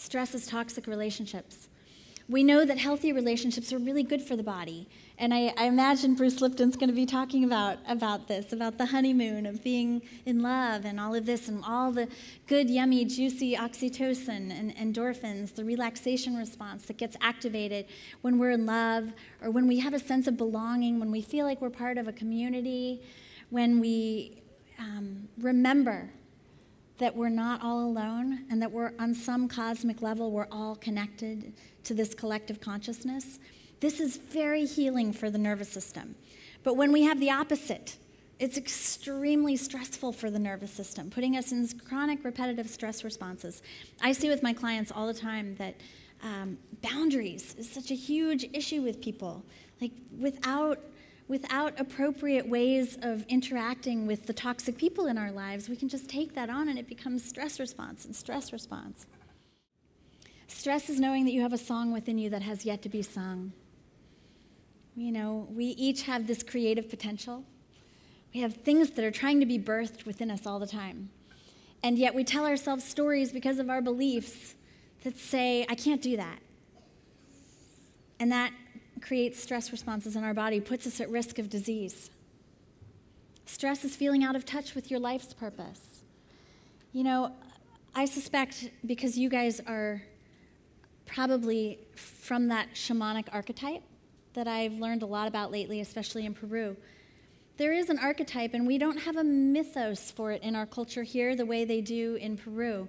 Stress is toxic relationships. We know that healthy relationships are really good for the body. And I imagine Bruce Lipton's going to be talking about this, about the honeymoon of being in love and all of this and all the good, yummy, juicy oxytocin and endorphins, the relaxation response that gets activated when we're in love or when we have a sense of belonging, when we feel like we're part of a community, when we remember that we're not all alone and that we're on some cosmic level, we're all connected to this collective consciousness. This is very healing for the nervous system. But when we have the opposite, it's extremely stressful for the nervous system, putting us in chronic repetitive stress responses. I see with my clients all the time that boundaries is such a huge issue with people. Like without appropriate ways of interacting with the toxic people in our lives, we can just take that on and it becomes stress response and stress response. Stress is knowing that you have a song within you that has yet to be sung. You know, we each have this creative potential. We have things that are trying to be birthed within us all the time. And yet we tell ourselves stories because of our beliefs that say, I can't do that. And that creates stress responses in our body, puts us at risk of disease. Stress is feeling out of touch with your life's purpose. You know, I suspect because you guys are probably from that shamanic archetype that I've learned a lot about lately, especially in Peru. There is an archetype, and we don't have a mythos for it in our culture here the way they do in Peru,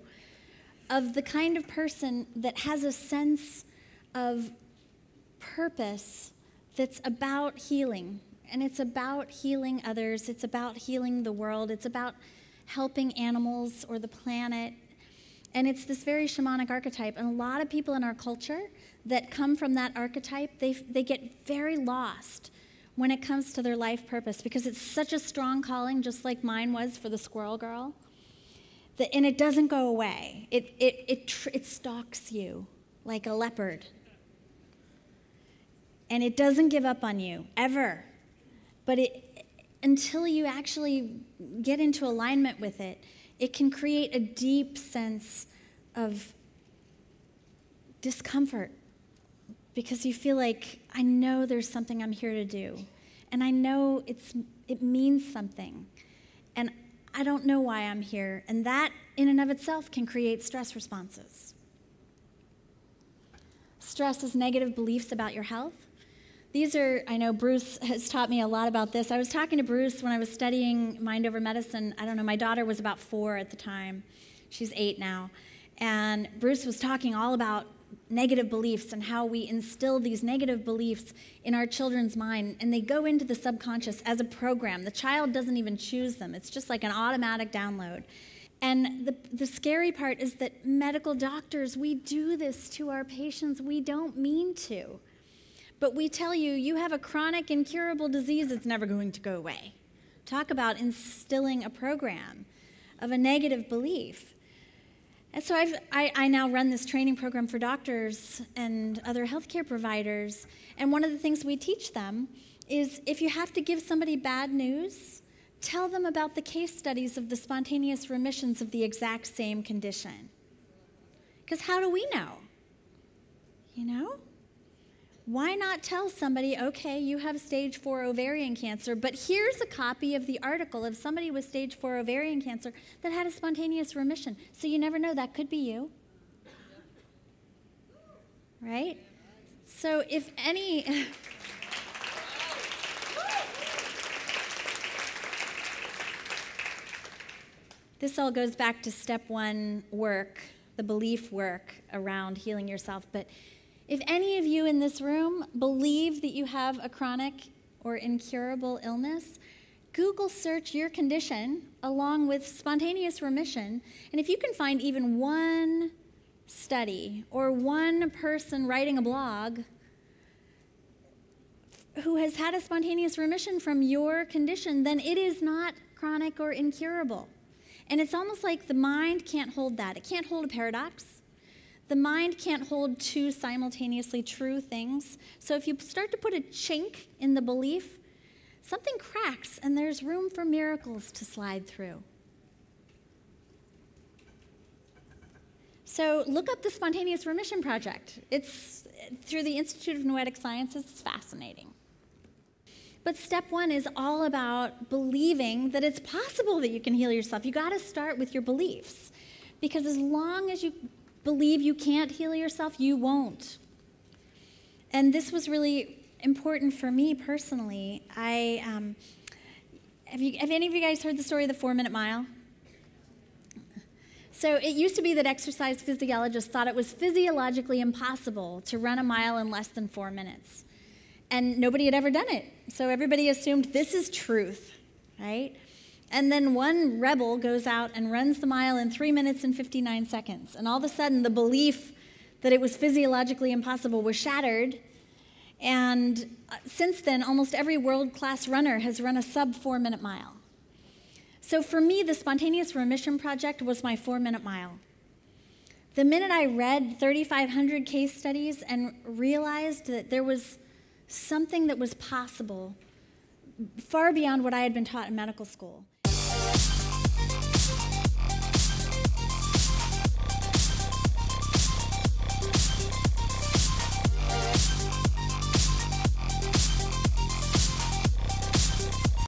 of the kind of person that has a sense of purpose that's about healing. And it's about healing others. It's about healing the world. It's about helping animals or the planet. And it's this very shamanic archetype. And a lot of people in our culture that come from that archetype, they get very lost when it comes to their life purpose because it's such a strong calling, just like mine was for the squirrel girl, and it doesn't go away. It stalks you like a leopard. And it doesn't give up on you, ever. But until you actually get into alignment with it, it can create a deep sense of discomfort because you feel like, I know there's something I'm here to do. And I know it means something. And I don't know why I'm here. And that, in and of itself, can create stress responses. Stress is negative beliefs about your health. These are, I know Bruce has taught me a lot about this. I was talking to Bruce when I was studying mind over medicine. I don't know, my daughter was about 4 at the time. She's 8 now. And Bruce was talking all about negative beliefs and how we instill these negative beliefs in our children's mind, and they go into the subconscious as a program. The child doesn't even choose them. It's just like an automatic download. And the scary part is that medical doctors, we do this to our patients. We don't mean to. But we tell you, you have a chronic, incurable disease that's never going to go away. Talk about instilling a program of a negative belief. And so I now run this training program for doctors and other healthcare providers. And one of the things we teach them is if you have to give somebody bad news, tell them about the case studies of the spontaneous remissions of the exact same condition. Because how do we know? You know? Why not tell somebody, okay, you have stage 4 ovarian cancer, but here's a copy of the article of somebody with stage 4 ovarian cancer that had a spontaneous remission. So you never know, that could be you. Right? So if any... This all goes back to step 1 work, the belief work around healing yourself, but if any of you in this room believe that you have a chronic or incurable illness, Google search your condition along with spontaneous remission, and if you can find even one study or one person writing a blog who has had a spontaneous remission from your condition, then it is not chronic or incurable. And it's almost like the mind can't hold that. It can't hold a paradox. The mind can't hold 2 simultaneously true things. So if you start to put a chink in the belief, something cracks and there's room for miracles to slide through. So look up the Spontaneous Remission Project. It's through the Institute of Noetic Sciences. It's fascinating. But step one is all about believing that it's possible that you can heal yourself. You got to start with your beliefs, because as long as you believe you can't heal yourself, you won't. And this was really important for me personally. Have any of you guys heard the story of the 4-minute mile? So it used to be that exercise physiologists thought it was physiologically impossible to run a mile in less than 4 minutes. And nobody had ever done it. So everybody assumed this is truth, right? And then one rebel goes out and runs the mile in 3 minutes and 59 seconds. And all of a sudden, the belief that it was physiologically impossible was shattered. And since then, almost every world-class runner has run a sub-4-minute mile. So for me, the Spontaneous Remission Project was my 4-minute mile. The minute I read 3,500 case studies and realized that there was something that was possible far beyond what I had been taught in medical school,